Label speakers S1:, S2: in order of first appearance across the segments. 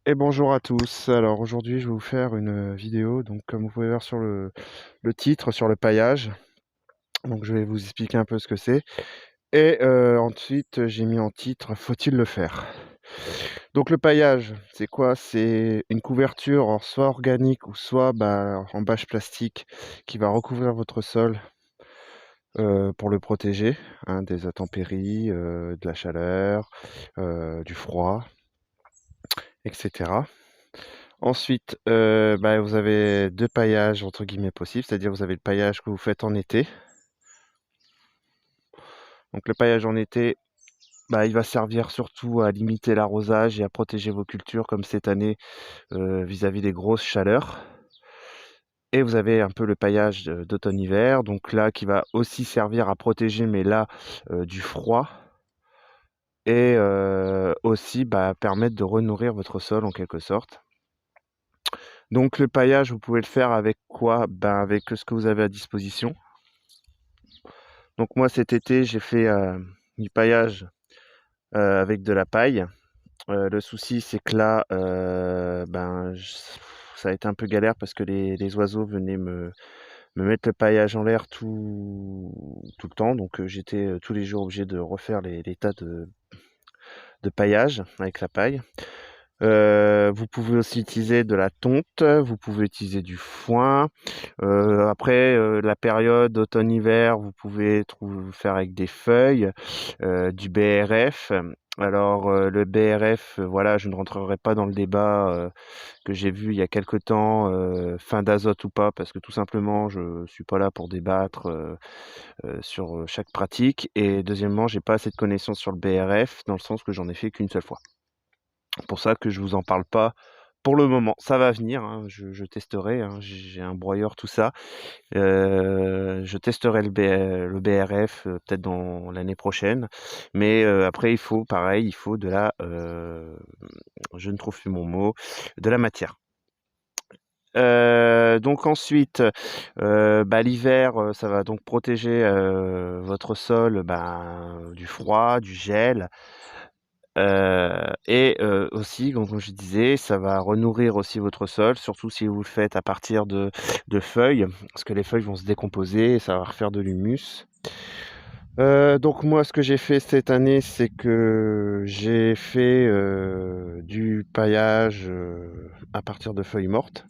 S1: Et bonjour à tous. Alors aujourd'hui, je vais vous faire une vidéo, donc comme vous pouvez voir sur le titre, sur le paillage. Donc je vais vous expliquer un peu ce que c'est. Et ensuite, j'ai mis en titre: «Faut-il le faire?» Donc le paillage, c'est quoi? C'est une couverture, alors soit organique ou soit, en bâche plastique qui va recouvrir votre sol, pour le protéger, hein, des intempéries, de la chaleur, du froid, et cetera. Ensuite, vous avez 2 paillages entre guillemets possibles, c'est-à-dire vous avez le paillage que vous faites en été. Donc le paillage en été, il va servir surtout à limiter l'arrosage et à protéger vos cultures comme cette année, vis-à-vis des grosses chaleurs. Et vous avez un peu le paillage, d'automne-hiver, donc là qui va aussi servir à protéger, mais là, du froid et aussi, permettre de renourrir votre sol en quelque sorte. Donc le paillage, vous pouvez le faire avec quoi? Avec ce que vous avez à disposition. Donc moi cet été, j'ai fait, du paillage, avec de la paille. Le souci, c'est que là, j ça a été un peu galère parce que les oiseaux venaient me mettre le paillage en l'air tout le temps. Donc j'étais, tous les jours obligé de refaire les tas de paillage avec la paille. Vous pouvez aussi utiliser de la tonte, vous pouvez utiliser du foin. Après, la période automne-hiver, vous pouvez faire avec des feuilles, du BRF. Alors, le BRF, voilà, je ne rentrerai pas dans le débat, que j'ai vu il y a quelque temps, fin d'azote ou pas, parce que tout simplement, je suis pas là pour débattre, sur, chaque pratique. Et deuxièmement, j'ai pas assez de connaissances sur le BRF, dans le sens que j'en ai fait qu'une seule fois. C'est pour ça que je vous en parle pas pour le moment. Ça va venir, hein, je testerai, hein, j'ai un broyeur, tout ça. Je testerai le BRF, peut-être dans l'année prochaine. Mais, après il faut pareil, il faut de la, je ne trouve plus mon mot, de la matière. Donc ensuite, l'hiver, ça va donc protéger, votre sol, du froid, du gel. Et aussi, comme je disais, ça va renourrir aussi votre sol, surtout si vous le faites à partir de feuilles, parce que les feuilles vont se décomposer et ça va refaire de l'humus. Donc moi, ce que j'ai fait cette année, c'est que j'ai fait, du paillage, à partir de feuilles mortes.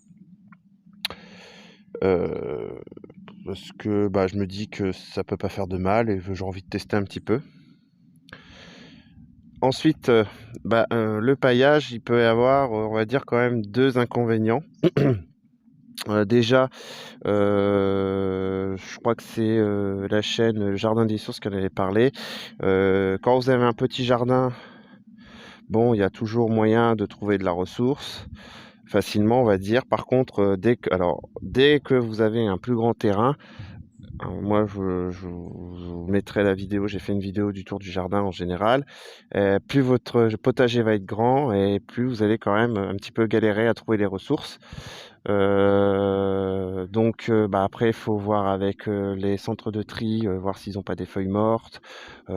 S1: Heu, Parce que, je me dis que ça peut pas faire de mal et que j'ai envie de tester un petit peu. Ensuite, le paillage, il peut y avoir, on va dire quand même 2 inconvénients. Déjà, je crois que c'est, la chaîne Jardin des Sources qui en avait parlé. Quand vous avez un petit jardin, bon, il y a toujours moyen de trouver de la ressource, facilement, on va dire. Par contre, dès que vous avez un plus grand terrain, moi, je vous mettrai la vidéo. J'ai fait une vidéo du tour du jardin en général. Plus votre potager va être grand et plus vous allez quand même un petit peu galérer à trouver les ressources. Après, il faut voir avec, les centres de tri, voir s'ils ont pas des feuilles mortes,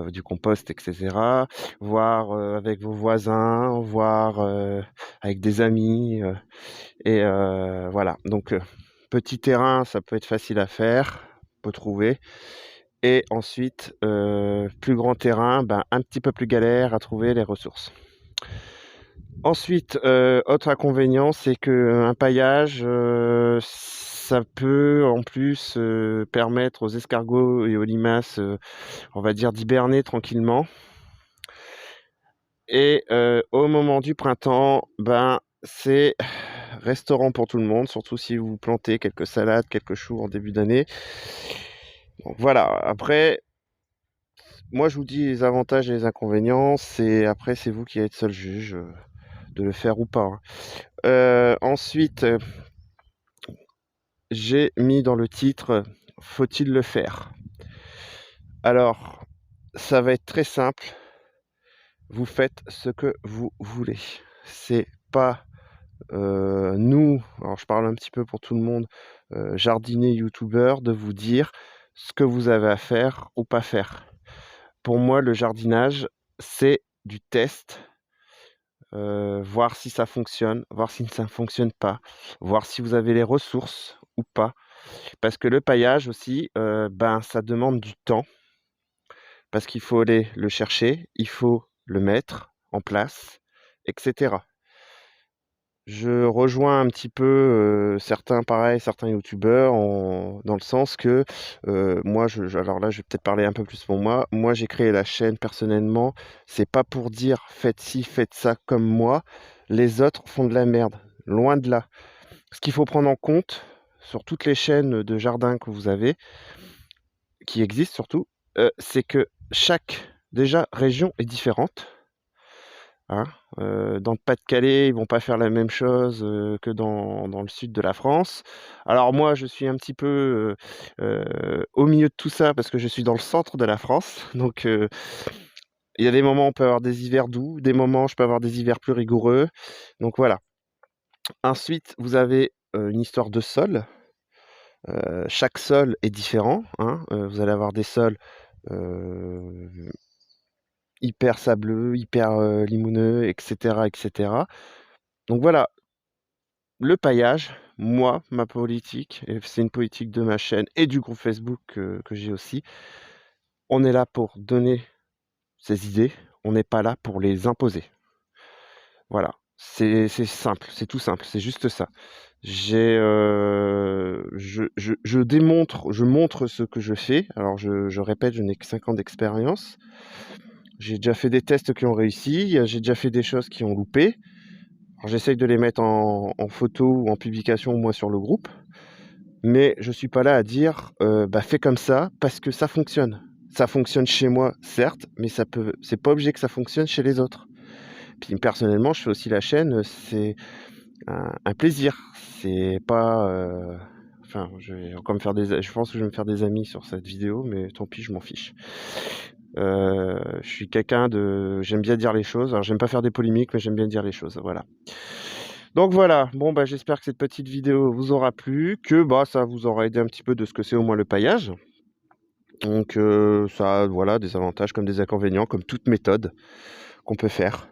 S1: du compost, et cetera. Voir, avec vos voisins, voir, avec des amis, voilà. Donc, petit terrain, ça peut être facile à faire, peut trouver. Et ensuite, plus grand terrain, un petit peu plus galère à trouver les ressources. Ensuite, autre inconvénient, c'est qu'un paillage, ça peut en plus, permettre aux escargots et aux limaces, on va dire d'hiberner tranquillement. Et au moment du printemps, c'est restaurant pour tout le monde, surtout si vous plantez quelques salades, quelques choux en début d'année. Donc voilà, après, moi je vous dis les avantages et les inconvénients, c'est vous qui êtes seul juge, de le faire ou pas, hein. Ensuite, j'ai mis dans le titre: «Faut-il le faire?» Alors, ça va être très simple, vous faites ce que vous voulez. C'est pas, nous, alors je parle un petit peu pour tout le monde, jardiniers, youtubeurs, de vous dire ce que vous avez à faire ou pas faire. Pour moi, le jardinage, c'est du test. voir si ça fonctionne, voir si ça ne fonctionne pas, voir si vous avez les ressources ou pas. Parce que le paillage aussi, ben, ça demande du temps, parce qu'il faut aller le chercher, il faut le mettre en place, et cetera. Je rejoins un petit peu, certains pareil, certains youtubeurs dans le sens que, moi alors là, je vais peut-être parler un peu plus pour moi. Moi, j'ai créé la chaîne personnellement, c'est pas pour dire: «Faites ci, faites ça comme moi». Les autres font de la merde, loin de là. Ce qu'il faut prendre en compte sur toutes les chaînes de jardin que vous avez, qui existent surtout, c'est que chaque, déjà, région est différente. Hein, dans le Pas-de-Calais, ils vont pas faire la même chose, que dans le sud de la France. Alors moi, je suis un petit peu, au milieu de tout ça parce que je suis dans le centre de la France, donc il y a des moments où on peut avoir des hivers doux, des moments je peux avoir des hivers plus rigoureux, donc voilà. Ensuite, vous avez, une histoire de sol. Chaque sol est différent, hein, vous allez avoir des sols, heu, hyper sableux, hyper, limoneux, et cetera, et cetera. Donc voilà. Le paillage, moi, ma politique, et c'est une politique de ma chaîne et du groupe Facebook que j'ai aussi, on est là pour donner ses idées, on n'est pas là pour les imposer. Voilà, c'est simple, c'est tout simple, c'est juste ça. Je montre ce que je fais. Alors je répète, je n'ai que 5 ans d'expérience. J'ai déjà fait des tests qui ont réussi, j'ai déjà fait des choses qui ont loupé. Alors j'essaye de les mettre en photo ou en publication, au moins sur le groupe. Mais je suis pas là à dire, bah, fais comme ça parce que ça fonctionne. Ça fonctionne chez moi, certes, mais c'est pas obligé que ça fonctionne chez les autres. Puis personnellement, je fais aussi la chaîne, c'est un plaisir. C'est pas, enfin, je pense que je vais me faire des amis sur cette vidéo, mais tant pis, je m'en fiche. Je suis quelqu'un j'aime bien dire les choses. Alors j'aime pas faire des polémiques, mais j'aime bien dire les choses, voilà. Donc voilà, bon bah j'espère que cette petite vidéo vous aura plu, que bah ça vous aura aidé un petit peu de ce que c'est au moins le paillage. Donc ça a voilà, des avantages comme des inconvénients, comme toute méthode qu'on peut faire.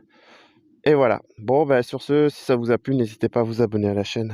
S1: Et voilà. Bon bah sur ce, si ça vous a plu, n'hésitez pas à vous abonner à la chaîne.